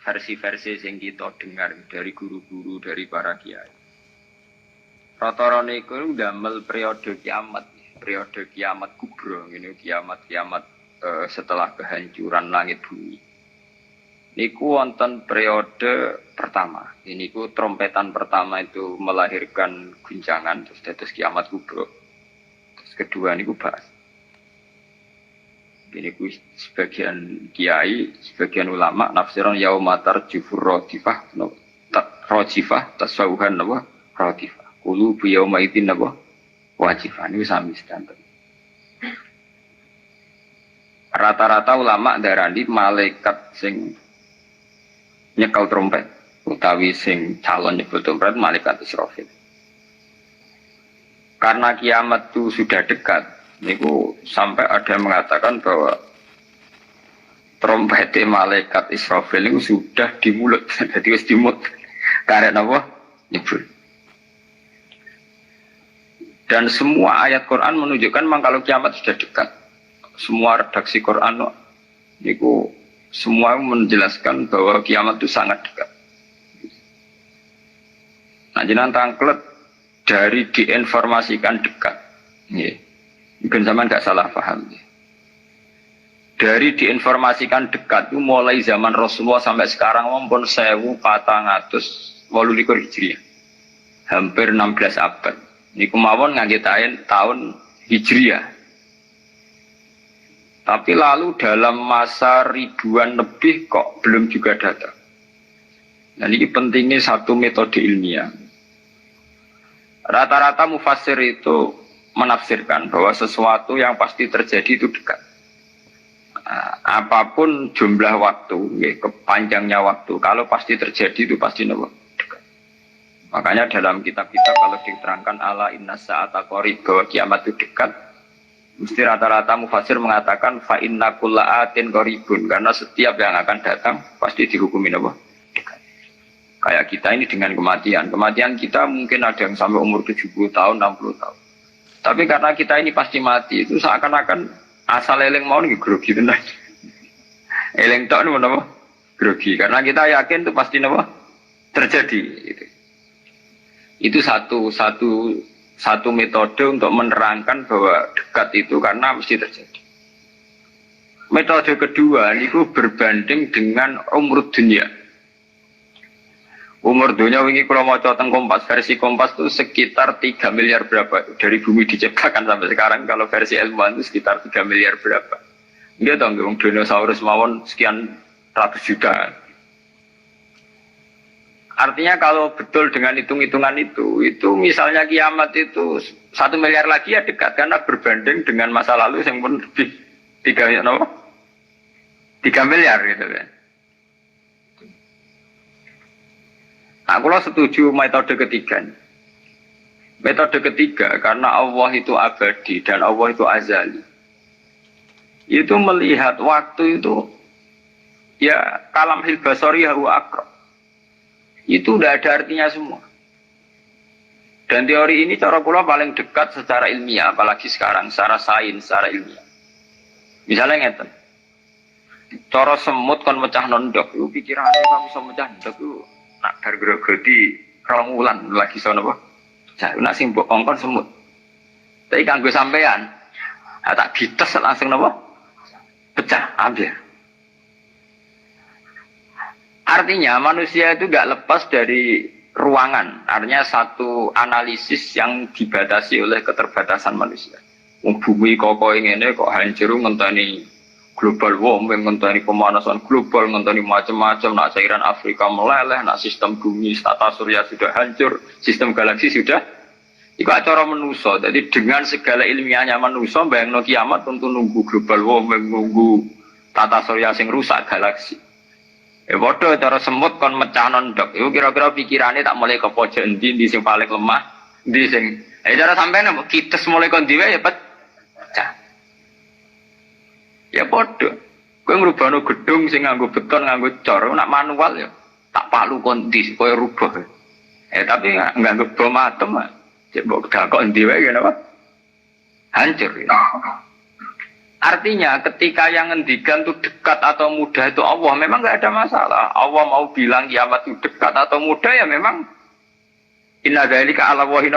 versi-versi yang kita dengar dari guru-guru, dari para kiai. Rata-rata niku ndamel periode kiamat kubro, ini kiamat setelah kehancuran langit bumi. Niku wonten periode pertama. Ini ku trompetan pertama itu melahirkan guncangan terus dados kiamat kubro. Terus kedua niku bahas. Ini ku sebagian kiai, sebagian ulama nafsiran yaumatar jufur rodifah, rojifah tasawuhan napa rodifah. Kulu bu yauma idzin napa wajifah niku sami standar. Rata-rata ulama darani malaikat sing nyekel trompet utawi sing calon nyebut trompet malaikat Israfil. Karena kiamat itu sudah dekat, niku sampai ada yang mengatakan bahwa trompet malaikat Israfil itu sudah di mulut, jadi wis di mulut. Karena apa? Nyebut. Dan semua ayat Quran menunjukkan memang kalau kiamat sudah dekat. Semua redaksi Quran niku semua menjelaskan bahwa kiamat itu sangat dekat. Nah, jenengan tangklet dari diinformasikan dekat. Mungkin zaman nggak salah paham. Dari diinformasikan dekat itu mulai zaman Rasulullah sampai sekarang maupun 1428 Hijriah. Hampir 16 abad. Ini kemauan ngagetain tahun Hijriah. Tapi lalu dalam masa ribuan lebih kok belum juga datang. Nah, ini pentingnya satu metode ilmiah. Rata-rata mufassir itu menafsirkan bahwa sesuatu yang pasti terjadi itu dekat. Apapun jumlah waktu, kepanjangnya waktu, kalau pasti terjadi itu pasti dekat. Makanya dalam kitab-kitab kalau diterangkan ala inna sa'ata qarib bahwa kiamat itu dekat, mesti rata-rata mufassir mengatakan fa inna kulla atin qaribun, karena setiap yang akan datang pasti dihukumi apa? Dekat. Kayak kita ini dengan kematian. Kematian kita mungkin ada yang sampai umur 70 tahun, 60 tahun. Tapi karena kita ini pasti mati, itu seakan-akan asal eling mau nih grogi tenan. Eling tok niku napa? Grogi. Karena kita yakin itu pasti napa? Terjadi gitu. Itu satu metode untuk menerangkan bahwa dekat itu karena mesti terjadi. Metode kedua itu berbanding dengan umur dunia. Umur dunia wingi kalau mau teng Kompas, versi Kompas itu sekitar 3 miliar berapa dari bumi diciptakan sampai sekarang. Kalau versi ilmuwan itu sekitar 3 miliar berapa. Dia tahu nggak dinosaurus mawon sekian ratus juta. Artinya kalau betul dengan hitung-hitungan itu misalnya kiamat itu 1 miliar lagi ya dekat karena berbanding dengan masa lalu yang pun lebih 3 miliar gitu kan. Nah, kalau setuju metode ketiga. Metode ketiga karena Allah itu abadi dan Allah itu azali. Itu melihat waktu itu ya kalam hil basari huwa aqrab. Itu tidak ada artinya semua. Dan teori ini cara kula paling dekat secara ilmiah, apalagi sekarang, secara sains, secara ilmiah. Misalnya ngeten, cara semut kon mecah nondok, itu pikirannya kamu bisa mecah nondok itu nak bergerogoti rong wulan lagi sono apa? Jadi nak sing mbok ongkon semut. Tapi kanggo sampean, tak gites langsung napa? Pecah, ambil. Artinya manusia itu gak lepas dari ruangan. Artinya satu analisis yang dibatasi oleh keterbatasan manusia. Bumi kokoh ini kok hancur ngenteni global warming, ngenteni pemanasan global, ngenteni macam-macam. Nak cairan Afrika meleleh, nak sistem bumi, tata surya sudah hancur, sistem galaksi sudah. Itu acara manusia. Jadi dengan segala ilmiahnya manusia, bayangno kiamat tentu nunggu global warming, nunggu tata surya sing rusak galaksi. Bodoh cara semut kon mecah nondok. Itu kira-kira pikirannya tak mulai ke pojok endi sing paling lemah, di sing. Cara sampean kites mulai kon diwe ya pecah. Ya bodoh. Kowe ngrubahno gedung sing nganggo beton, nganggo cor, nak manual ya tak palu kon di kowe rubah. Tapi nganggo bom atom, cek mbok dakok endi wae ya napa? Hancur ya. Artinya ketika yang ngendikan itu dekat atau mudah itu Allah, memang nggak ada masalah. Allah mau bilang kiamat itu dekat atau mudah ya memang inna dzalika 'ala Allahi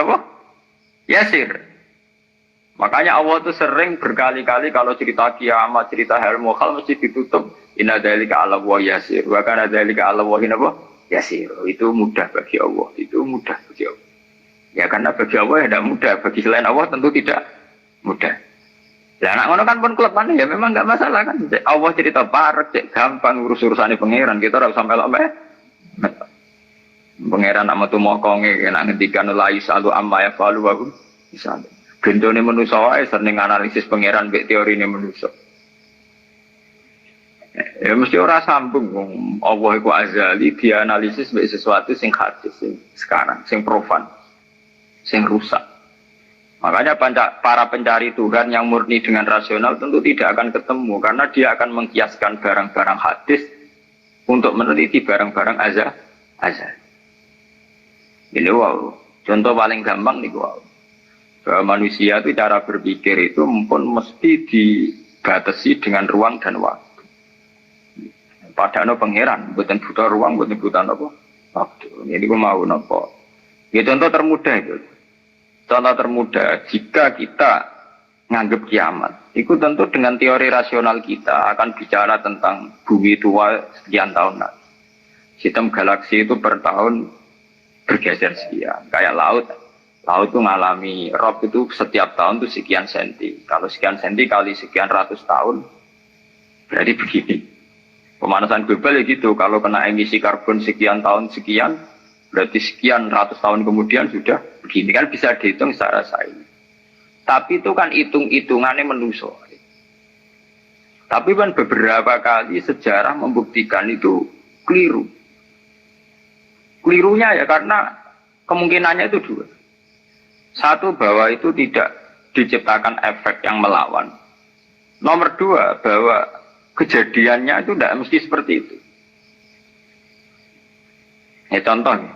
yasir. Makanya Allah itu sering berkali-kali kalau cerita kiamat, cerita hal mukhal mesti ditutup inna dzalika 'ala Allahi yasir. Wa kana dzalika 'ala Allahi yasir. Itu mudah bagi Allah, itu mudah bagi Allah. Ya karena bagi Allah ya tidak mudah, bagi selain Allah tentu tidak mudah. Lah anak ngono kan pun kelepan ya memang enggak masalah kan. Allah cerita parek cek gampang urus-urusane pangeran. Kita ora sampai lho pangeran nak metu mokonge nek ngendikan la isalu amma ya falu wa bisa. Gendone manusa wae sering analisis pangeran mbek teorine manusa. Ya mesti ora sambung wong Allah iku azali dianalisis mbek sesuatu sing hadis sing sekarang sing profan sing rusak. Makanya para pencari Tuhan yang murni dengan rasional tentu tidak akan ketemu karena dia akan mengkiaskan barang-barang hadis untuk meneliti barang-barang azal. Ini wow, contoh paling gampang nih wow. Bahwa manusia itu cara berpikir itu pun mesti dibatasi dengan ruang dan waktu. Padahal pangeran, bukan buta ruang, bukan buta apa waktu. Ini gue mau nopo. Ya contoh termudah itu. Contoh termudah, jika kita nganggap kiamat, itu tentu dengan teori rasional kita akan bicara tentang bumi tua sekian tahun lagi. Sistem galaksi itu per tahun bergeser sekian. Kayak laut. Laut itu mengalami rob itu setiap tahun itu sekian senti. Kalau sekian senti kali sekian ratus tahun, berarti begini. Pemanasan global ya gitu, kalau kena emisi karbon sekian tahun sekian, berarti sekian ratus tahun kemudian sudah begini kan bisa dihitung secara sains. Tapi itu kan hitung-hitungannya menuso. Tapi kan beberapa kali sejarah membuktikan itu keliru. Kelirunya ya karena kemungkinannya itu dua. Satu bahwa itu tidak diciptakan efek yang melawan. Nomor dua bahwa kejadiannya itu tidak mesti seperti itu. Ya contohnya.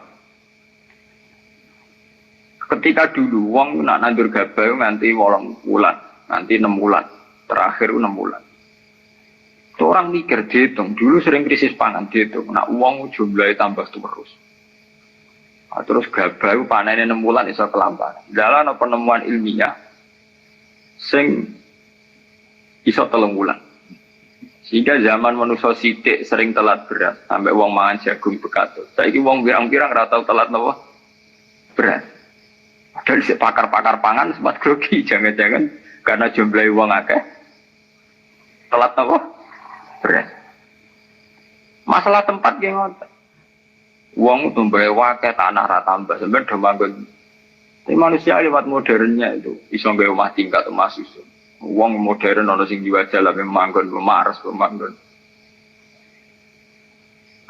Ketika dulu wong nak nandur gabah nganti 8 bulan, nanti 6 bulan, terakhir 6 bulan. Itu orang mikir dihitung, dulu sering krisis pangan dihitung, nak uang jumlahnya tambah terus. Nah, terus gabah panennya 6 bulan iso kelamparan. Dalam penemuan ilmiah, sing iso 3 bulan. Sehingga zaman manusia sidik sering telat beras, sampai uang mangan jagung bekatut. Saiki uang pirang-pirang ratau telat nopo beras. Padahal si pakar-pakar pangan sempat grogi, jangan-jangan karena jumlah uang akeh telat apa? Beras. Masalah tempat yang ngotot. Uang tumbuh wakeh tanah rata tambah sebenarnya domanggon. Tapi manusia lewat modernnya itu iso nggawe omah tingkat omah susun. Uang modern ono sing diwajah lah manggon memaras pemanggon.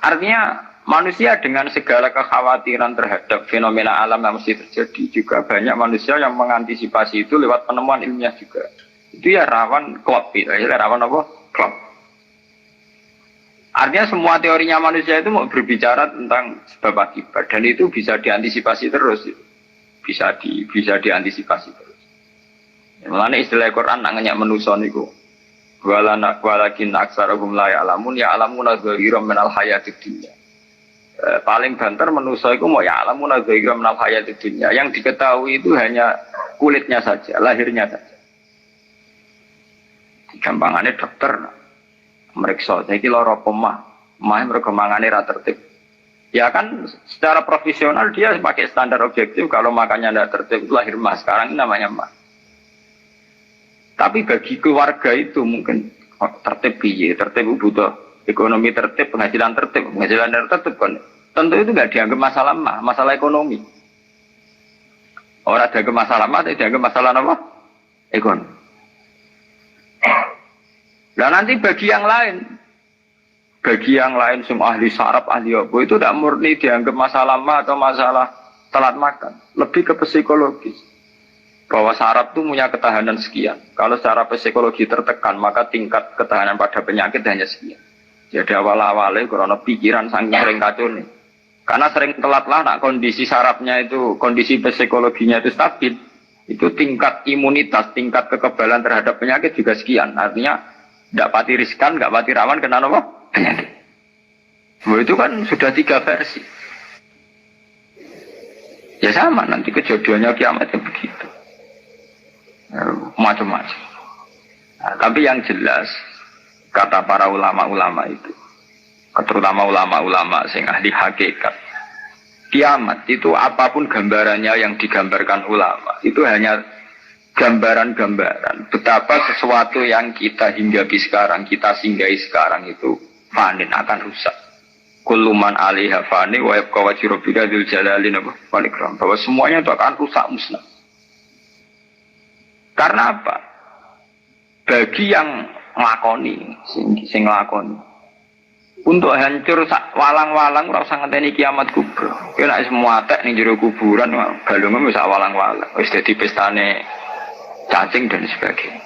Artinya manusia dengan segala kekhawatiran terhadap fenomena alam yang mesti terjadi juga banyak manusia yang mengantisipasi itu lewat penemuan ilmiah juga. Itu ya rawan klop, rawan apa? Klop. Artinya semua teorinya manusia itu mau berbicara tentang sebab akibat dan itu bisa diantisipasi terus, bisa diantisipasi terus. Mulane istilah Quran nak ngenyak manusa niku. Walakin aksarahum la ya'lamun ya'lamuna dhahiran minal hayatid dunya. Paling banter manusia itu mau ya'lamuna dhahiran minal hayatid dunya. Yang diketahui itu hanya kulitnya saja, lahirnya saja. Gampangannya dokter meriksa, saiki lara pemah, mereka mangane ra tertib. Ya kan secara profesional dia pakai standar objektif kalau makannya tidak tertib itu lahir mah, sekarang ini namanya mah. Tapi bagi keluarga itu mungkin tertib piye, tertib butuh ekonomi tertib, penghasilan tertib kan. Tentu itu nggak dianggap masalah mah, masalah ekonomi. Orang ada masalah mah, tidak dianggap masalah apa? Ekonomi. Nah nanti bagi yang lain semua ahli saraf, ahli apa itu tidak murni dianggap masalah mah atau masalah telat makan, lebih ke psikologis. Bahwa saraf itu punya ketahanan sekian. Kalau secara psikologi tertekan, maka tingkat ketahanan pada penyakit hanya sekian. Jadi awal-awalnya karena pikiran saking sering kacau nih. Karena sering telat lah, kondisi sarafnya itu, kondisi psikologinya itu stabil. Itu tingkat imunitas, tingkat kekebalan terhadap penyakit juga sekian. Artinya tidak pati riskan, nggak pati rawan kena apa? Penyakit. Itu kan sudah 3 versi. Ya sama, nanti kejadiannya kiamatnya begitu. Macam-macam. Nah, tapi yang jelas, kata para ulama-ulama itu, terutama ulama-ulama sing ahli hakikat, kiamat itu apapun gambarannya yang digambarkan ulama, itu hanya gambaran-gambaran betapa sesuatu yang kita hinggapi sekarang, kita singgahi sekarang itu fanin, akan rusak. Kulluman alaiha fani wa yabqa wajhu rabbika dzul jalali wal ikram, bahwa semuanya itu akan rusak musnah. Karena apa? Bagi yang nglakoni, sing nglakoni, untuk hancur walang-walang ora usah ngenteni kiamat kubra. Kowe nek semua tek ning jero kuburan balungmu wis walang-walang, wis dadi pestane cacing dan sebagainya.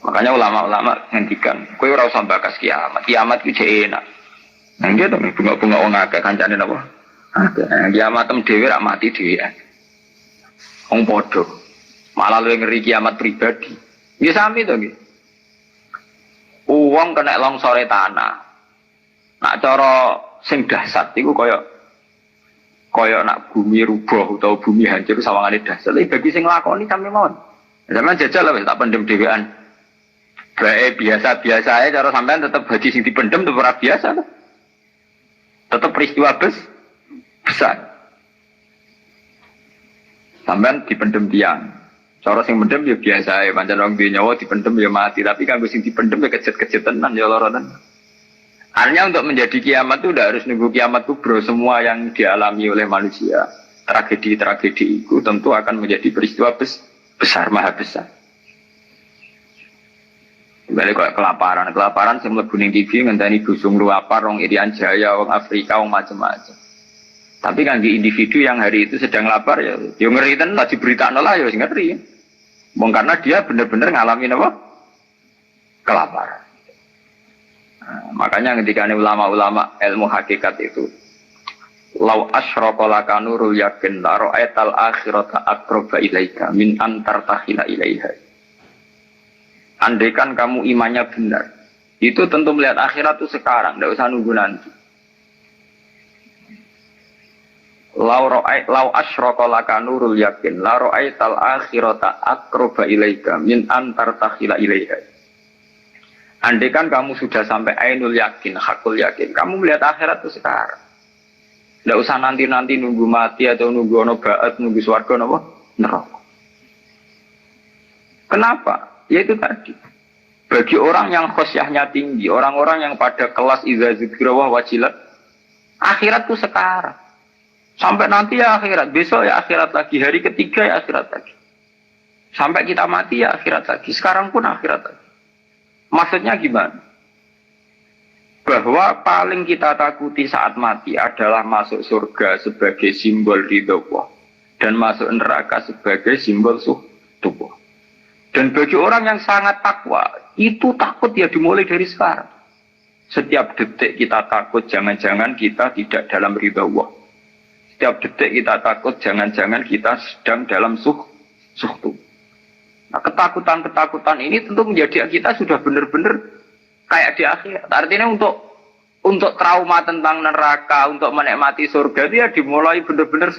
Makanya ulama-ulama ngendikan, kowe ora usah bakas kiamat. Kiamat ku jek enak. Nang dia tuh bunga-bunga wong akeh kancane napa? Kiamat tem dhewe rak mati dhewe. Wong padha. Malah luwih ngeri kiamat pribadi. Nggih sami to nggih. Wong kena longsore tanah. Nak cara sing dahsyat iku kaya nak bumi rubuh utawa bumi hancur sawangane dahsyat. Bagi sing nglakoni sampe mawon. Sampeyan jajal wis tak pendem dhewean. Bae biasa-biasa ae cara sampean tetep haji sing dipendem tetep ora biasa to. Tetap peristiwa besar. Sampai dipendem tiang. Cara sing pendem ya biasa ya, pancen wong duwe nyawa dipendem ya mati, tapi kanggo sing dipendem ya kejet-kejet tenan ya lara tenan. Artinya untuk menjadi kiamat itu udah harus nunggu kiamat kubro, semua yang dialami oleh manusia. Tragedi-tragedi itu tentu akan menjadi peristiwa besar, maha besar. Balik kok kelaparan sing mlebu ning TV ngenteni busung luapar wong Irian Jaya, wong Afrika, wong macam-macam. Tapi kan di individu yang hari itu sedang lapar ya ngeri tenan lah diberitakno lah ya ngeri. Wong karena dia benar-benar ngalamin apa? Kelaparan. Nah, makanya ketika ulama-ulama ilmu hakikat itu lau asyraqa laka nurul yakin la ra'aital akhirata aqraba ilaika min antar tahila ilaiha. Andaikan kamu imannya benar, itu tentu melihat akhirat itu sekarang, tidak usah nunggu nanti. Lau asyraqa laka nurul yakin, la ra'aital akhirata aqraba ilaika min antar takhila ilaiha. Andaikan kamu sudah sampai ainul yakin, hakul yakin, kamu melihat akhirat itu sekarang. Tidak usah nanti-nanti nunggu mati atau nunggu ono ba'at, nunggu swarga napa? Neraka. Kenapa? Yaitu tadi, bagi orang yang khosyahnya tinggi, orang-orang yang pada kelas idza dzikra wa wajilat, akhirat itu sekarang. Sampai nanti ya akhirat, besok ya akhirat lagi, hari ketiga ya akhirat lagi. Sampai kita mati ya akhirat lagi, sekarang pun akhirat lagi. Maksudnya gimana? Bahwa paling kita takuti saat mati adalah masuk surga sebagai simbol ridho Allah dan masuk neraka sebagai simbol tubuh. Dan bagi orang yang sangat takwa, itu takut ya dimulai dari sekarang. Setiap detik kita takut, jangan-jangan kita tidak dalam ridha Allah. Setiap detik kita takut, jangan-jangan kita sedang dalam suhtu. Nah, ketakutan-ketakutan ini tentu menjadi kita sudah benar-benar kayak di akhirat. Artinya untuk trauma tentang neraka, untuk menikmati surga, itu ya dimulai benar-benar